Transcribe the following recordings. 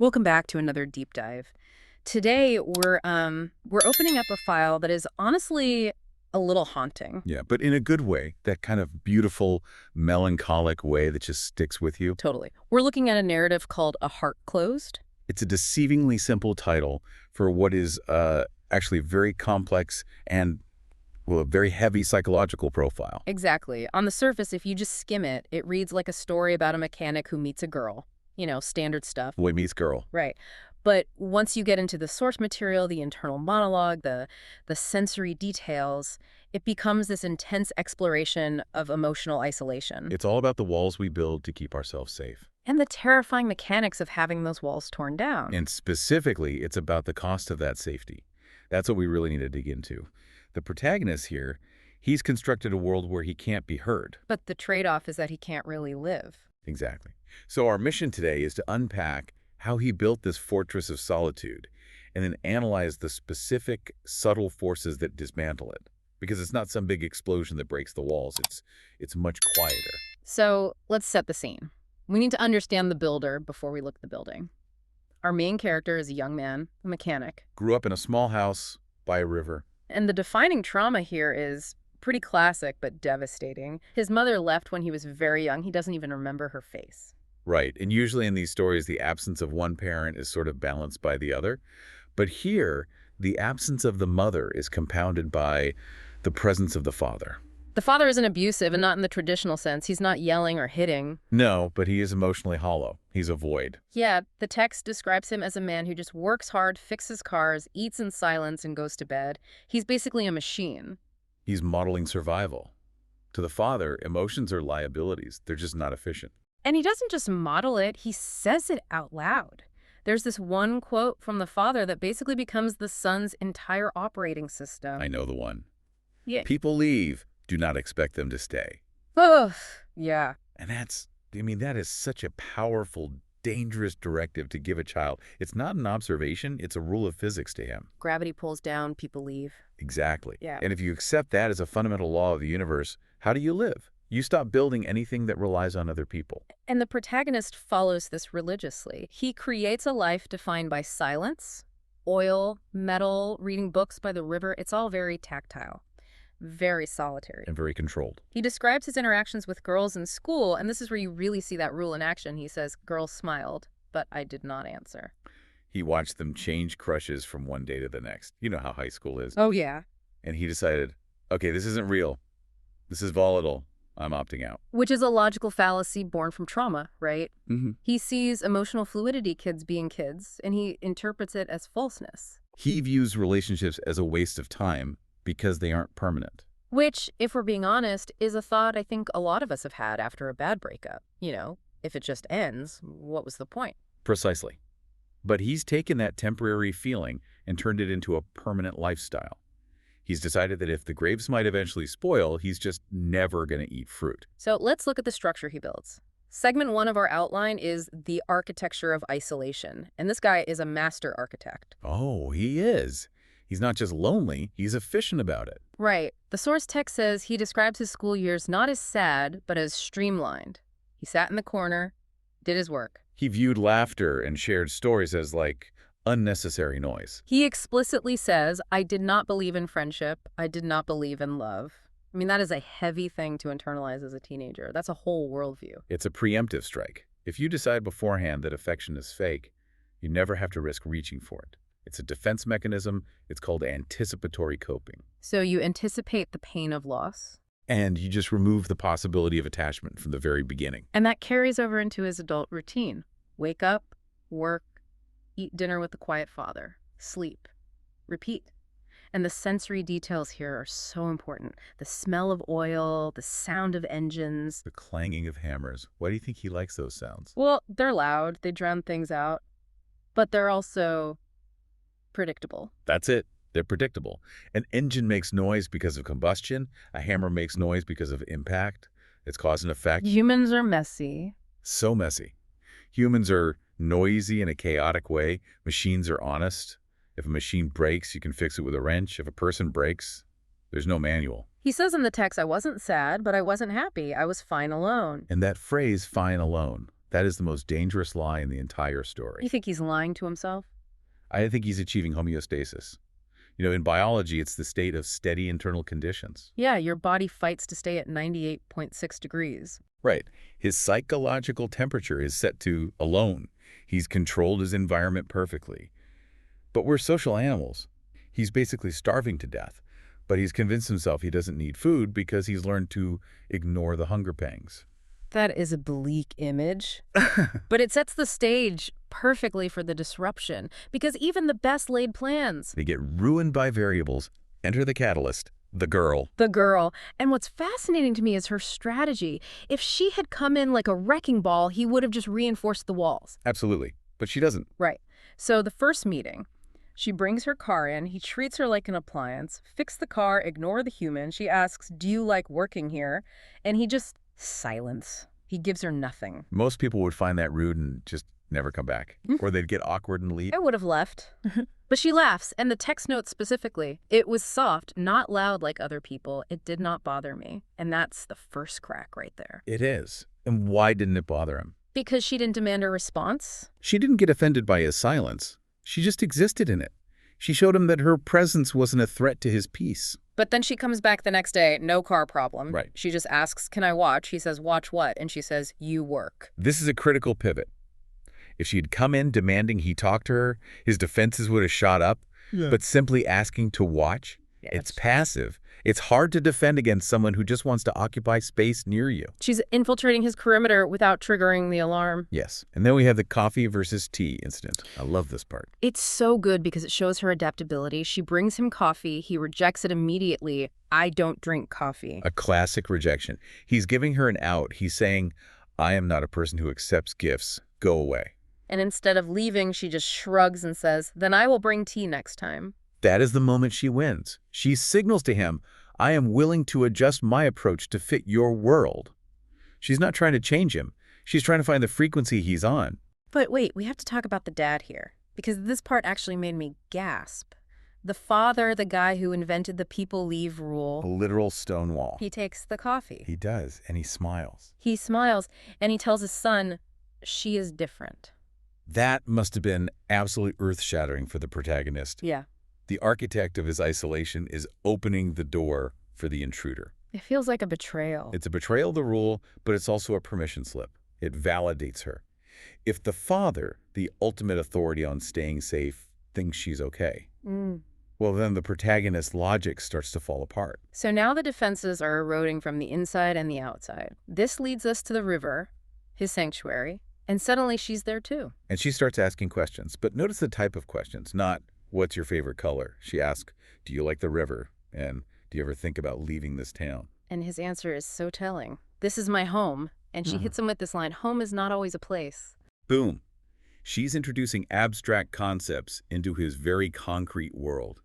Welcome back to another deep dive. Today we're opening up a file that is honestly a little haunting. Yeah, but in a good way, that kind of beautiful, melancholic way that just sticks with you. Totally. We're looking at a narrative called A Heart Closed. It's a deceivingly simple title for what is actually very complex and, well, a very heavy psychological profile. Exactly. On the surface, if you just skim it, it reads like a story about a mechanic who meets a girl. You know, standard stuff. Boy meets girl. Right. But once you get into the source material, the internal monologue, the sensory details, it becomes this intense exploration of emotional isolation. It's all about the walls we build to keep ourselves safe. And the terrifying mechanics of having those walls torn down. And specifically, it's about the cost of that safety. That's what we really need to dig into. The protagonist here, he's constructed a world where he can't be heard. But the trade-off is that he can't really live. Exactly. So our mission today is to unpack how he built this fortress of solitude and then analyze the specific, subtle forces that dismantle it. Because it's not some big explosion that breaks the walls. It's much quieter. So let's set the scene. We need to understand the builder before we look at the building. Our main character is a young man, a mechanic. Grew up in a small house by a river. And the defining trauma here is pretty classic but devastating. His mother left when he was very young. He doesn't even remember her face. Right, and usually in these stories, the absence of one parent is sort of balanced by the other. But here, the absence of the mother is compounded by the presence of the father. The father isn't abusive, and not in the traditional sense. He's not yelling or hitting. No, but he is emotionally hollow. He's a void. Yeah, the text describes him as a man who just works hard, fixes cars, eats in silence, and goes to bed. He's basically a machine. He's modeling survival. To the father, emotions are liabilities. They're just not efficient. And he doesn't just model it, he says it out loud. There's this one quote from the father that basically becomes the son's entire operating system. I know the one. Yeah. People leave. Do not expect them to stay. Oh, yeah. And that is such a powerful, dangerous directive to give a child. It's not an observation. It's a rule of physics to him. Gravity pulls down, people leave. Exactly. Yeah. And if you accept that as a fundamental law of the universe, how do you live? You stop building anything that relies on other people. And the protagonist follows this religiously. He creates a life defined by silence, oil, metal, reading books by the river. It's all very tactile, very solitary. And very controlled. He describes his interactions with girls in school, and this is where you really see that rule in action. He says, "Girls smiled, but I did not answer." He watched them change crushes from one day to the next. You know how high school is. Oh, yeah. And he decided, okay, this isn't real. This is volatile. I'm opting out. Which is a logical fallacy born from trauma, right? Mm-hmm. He sees emotional fluidity, kids being kids, and he interprets it as falseness. He views relationships as a waste of time because they aren't permanent. Which, if we're being honest, is a thought I think a lot of us have had after a bad breakup. You know, if it just ends, what was the point? Precisely. But he's taken that temporary feeling and turned it into a permanent lifestyle. He's decided that if the grapes might eventually spoil, he's just never going to eat fruit. So let's look at the structure he builds. Segment 1 of our outline is the architecture of isolation. And this guy is a master architect. Oh, he is. He's not just lonely, he's efficient about it. Right. The source text says he describes his school years not as sad, but as streamlined. He sat in the corner, did his work. He viewed laughter and shared stories as, like, unnecessary noise. He explicitly says, "I did not believe in friendship. I did not believe in love." I mean, that is a heavy thing to internalize as a teenager. That's a whole worldview. It's a preemptive strike. If you decide beforehand that affection is fake, you never have to risk reaching for it. It's a defense mechanism. It's called anticipatory coping. So you anticipate the pain of loss. And you just remove the possibility of attachment from the very beginning. And that carries over into his adult routine. Wake up, work, eat dinner with the quiet father, sleep, repeat. And the sensory details here are so important. The smell of oil, the sound of engines. The clanging of hammers. Why do you think he likes those sounds? Well, they're loud, they drown things out, but they're also predictable. That's it. They're predictable. An engine makes noise because of combustion. A hammer makes noise because of impact. It's cause and effect. Humans are messy. So messy. Humans are noisy in a chaotic way. Machines are honest. If a machine breaks, you can fix it with a wrench. If a person breaks, there's no manual. He says in the text, "I wasn't sad, but I wasn't happy. I was fine alone." And that phrase, fine alone, That is the most dangerous lie in the entire You story. think he's lying to himself? I think he's achieving homeostasis. In biology, it's the state of steady internal conditions. Yeah, your body fights to stay at 98.6 degrees. Right. His psychological temperature is set to alone. He's controlled his environment perfectly. But we're social animals. He's basically starving to death, but he's convinced himself he doesn't need food because he's learned to ignore the hunger pangs. That is a bleak image. But it sets the stage perfectly for the disruption, because even the best laid plans. They get ruined by variables. Enter the catalyst, the girl. The girl. And what's fascinating to me is her strategy. If she had come in like a wrecking ball, he would have just reinforced the walls. Absolutely. But she doesn't. Right. So the first meeting, she brings her car in. He treats her like an appliance. Fix the car, ignore the human. She asks, do you like working here? And he just silence. He gives her nothing. Most people would find that rude and just never come back. Or they'd get awkward and leave. I would have left. But she laughs, and the text note specifically. It was soft, not loud like other people. It did not bother me. And that's the first crack right there. It is. And why didn't it bother him? Because she didn't demand a response? She didn't get offended by his silence. She just existed in it. She showed him that her presence wasn't a threat to his peace. But then she comes back the next day, no car problem. Right. She just asks, can I watch? He says, watch what? And she says, you work. This is a critical pivot. If she had come in demanding he talk to her, his defenses would have shot up. Yeah. But simply asking to watch, it's passive. It's hard to defend against someone who just wants to occupy space near you. She's infiltrating his perimeter without triggering the alarm. Yes. And then we have the coffee versus tea incident. I love this part. It's so good because it shows her adaptability. She brings him coffee. He rejects it immediately. I don't drink coffee. A classic rejection. He's giving her an out. He's saying, I am not a person who accepts gifts. Go away. And instead of leaving, she just shrugs and says, then I will bring tea next time. That is the moment she wins. She signals to him, I am willing to adjust my approach to fit your world. She's not trying to change him. She's trying to find the frequency he's on. But wait, we have to talk about the dad here, because this part actually made me gasp. The father, the guy who invented the people leave A rule, literal stonewall. he takes the coffee. He does, and he smiles. He smiles, and he tells his son, she is different. That must have been absolutely earth-shattering for the protagonist. Yeah. The architect of his isolation is opening the door for the intruder. It feels like a betrayal. It's a betrayal of the rule, but it's also a permission slip. It validates her. If the father, the ultimate authority on staying safe, thinks she's okay, well, then the protagonist's logic starts to fall apart. So now the defenses are eroding from the inside and the outside. This leads us to the river, his sanctuary, and suddenly she's there too. And she starts asking questions, but notice the type of questions, not, what's your favorite color? She asks, do you like the river? And do you ever think about leaving this town? And his answer is so telling. This is my home. And she hits him with this line, home is not always a place. Boom. She's introducing abstract concepts into his very concrete world.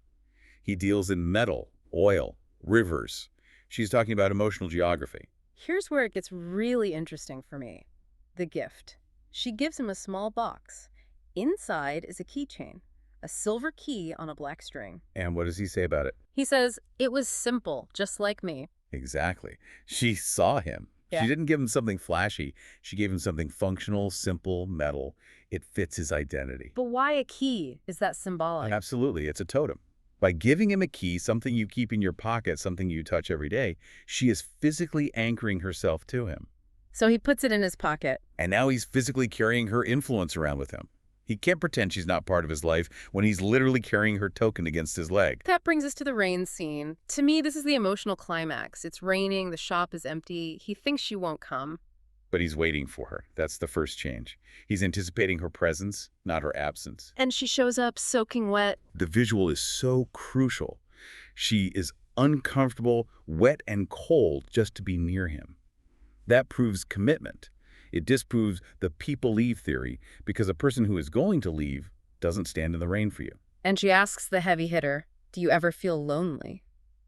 He deals in metal, oil, rivers. She's talking about emotional geography. Here's where it gets really interesting for me. The gift. She gives him a small box. Inside is a keychain, a silver key on a black string. And what does he say about it? He says, it was simple, just like me. Exactly. She saw him. Yeah. She didn't give him something flashy. She gave him something functional, simple, metal. It fits his identity. But why a key? Is that symbolic? Absolutely. It's a totem. By giving him a key, something you keep in your pocket, something you touch every day, she is physically anchoring herself to him. So he puts it in his pocket. And now he's physically carrying her influence around with him. He can't pretend she's not part of his life when he's literally carrying her token against his leg. That brings us to the rain scene. To me, this is the emotional climax. It's raining, the shop is empty. He thinks she won't come. But he's waiting for her. That's the first change. He's anticipating her presence, not her absence. And she shows up soaking wet. The visual is so crucial. She is uncomfortable, wet and cold just to be near him. That proves commitment. It disproves the people leave theory because a person who is going to leave doesn't stand in the rain for you. And she asks the heavy hitter, do you ever feel lonely?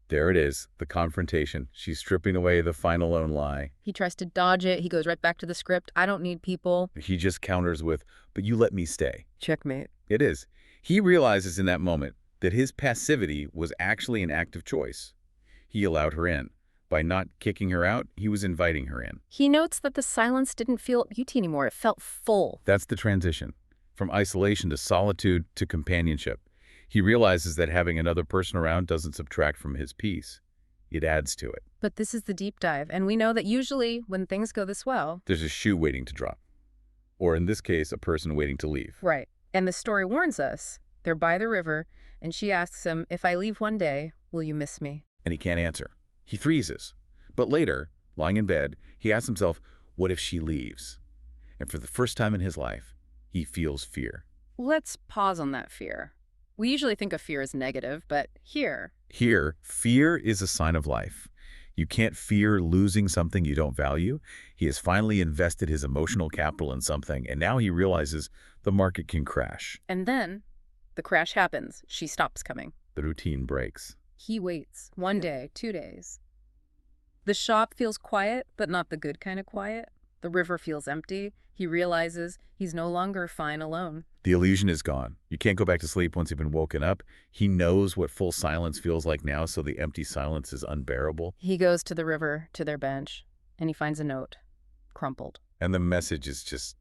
There it is, the confrontation. She's stripping away the final lone lie. He tries to dodge it. He goes right back to the script. I don't need people. He just counters with, but you let me stay. Checkmate. It is. He realizes in that moment that his passivity was actually an act of choice. He allowed her in. By not kicking her out, he was inviting her in. He notes that the silence didn't feel empty anymore. It felt full. That's the transition, from isolation to solitude to companionship. He realizes that having another person around doesn't subtract from his peace. It adds to it. But this is the deep dive, and we know that usually when things go this well... There's a shoe waiting to drop. Or in this case, a person waiting to leave. Right. And the story warns us. They're by the river, and she asks him, if I leave one day, will you miss me? And he can't answer. He freezes. But later, lying in bed, he asks himself, what if she leaves? And for the first time in his life, he feels fear. Let's pause on that fear. We usually think of fear as negative, but here... Here, fear is a sign of life. You can't fear losing something you don't value. He has finally invested his emotional capital in something, and now he realizes the market can crash. And then, the crash happens. She stops coming. The routine breaks. He waits. 1 day, 2 days. The shop feels quiet, but not the good kind of quiet. The river feels empty. He realizes he's no longer fine alone. The illusion is gone. You can't go back to sleep once you've been woken up. He knows what full silence feels like now, so the empty silence is unbearable. He goes to the river, to their bench, and he finds a note, crumpled. And the message is just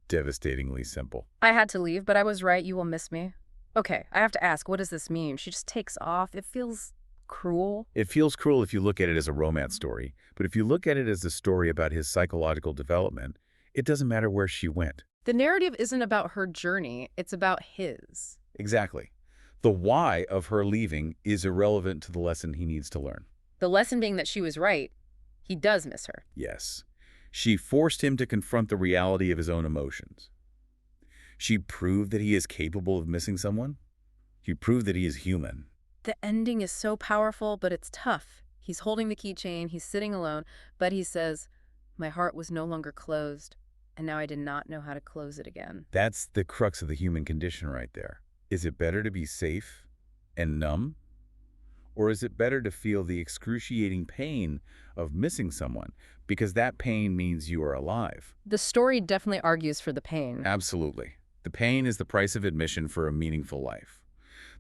devastatingly simple. I had to leave, but I was right. You will miss me. Okay, I have to ask, what does this mean? She just takes off. It feels cruel. It feels cruel if you look at it as a romance story, but if you look at it as a story about his psychological development, it doesn't matter where she went. The narrative isn't about her journey, it's about his. Exactly. The why of her leaving is irrelevant to the lesson he needs to learn. The lesson being that she was right. He does miss her. Yes. She forced him to confront the reality of his own emotions. She proved that he is capable of missing someone. She proved that he is human. The ending is so powerful, but it's tough. He's holding the keychain, he's sitting alone, but he says, my heart was no longer closed, and now I did not know how to close it again. That's the crux of the human condition right there. Is it better to be safe and numb? Or is it better to feel the excruciating pain of missing someone? Because that pain means you are alive. The story definitely argues for the pain. Absolutely. The pain is the price of admission for a meaningful life.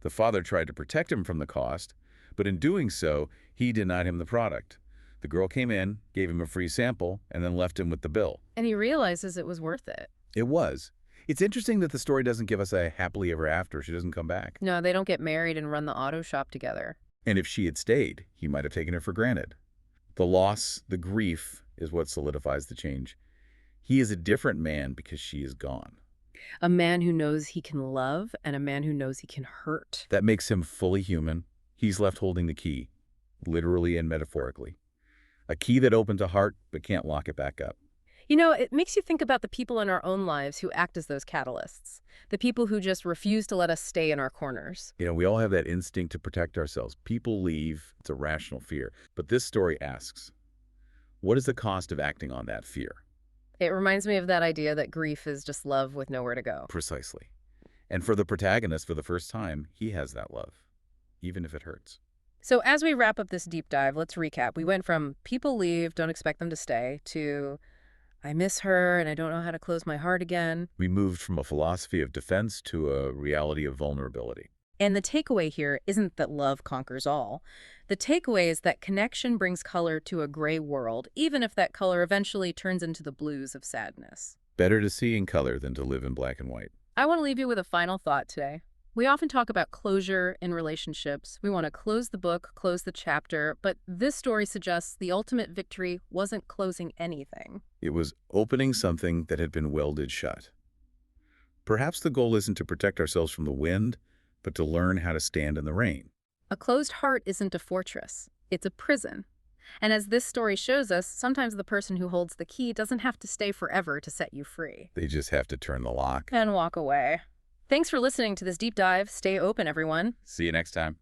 The father tried to protect him from the cost, but in doing so, he denied him the product. The girl came in, gave him a free sample, and then left him with the bill. And he realizes it was worth it. It was. It's interesting that the story doesn't give us a happily ever after. She doesn't come back. No, they don't get married and run the auto shop together. And if she had stayed, he might have taken her for granted. The loss, the grief, is what solidifies the change. He is a different man because she is gone. A man who knows he can love and a man who knows he can hurt. That makes him fully human. He's left holding the key, literally and metaphorically. A key that opens a heart but can't lock it back up. You know, it makes you think about the people in our own lives who act as those catalysts. The people who just refuse to let us stay in our corners. You know, we all have that instinct to protect ourselves. People leave. It's a rational fear. But this story asks, what is the cost of acting on that fear? It reminds me of that idea that grief is just love with nowhere to go. Precisely. And for the protagonist, for the first time, he has that love, even if it hurts. So as we wrap up this deep dive, let's recap. We went from people leave, don't expect them to stay, to I miss her and I don't know how to close my heart again. We moved from a philosophy of defense to a reality of vulnerability. And the takeaway here isn't that love conquers all. The takeaway is that connection brings color to a gray world, even if that color eventually turns into the blues of sadness. Better to see in color than to live in black and white. I want to leave you with a final thought today. We often talk about closure in relationships. We want to close the book, close the chapter, but this story suggests the ultimate victory wasn't closing anything. It was opening something that had been welded shut. Perhaps the goal isn't to protect ourselves from the wind, but to learn how to stand in the rain. A closed heart isn't a fortress. It's a prison. And as this story shows us, sometimes the person who holds the key doesn't have to stay forever to set you free. They just have to turn the lock. And walk away. Thanks for listening to this deep dive. Stay open, everyone. See you next time.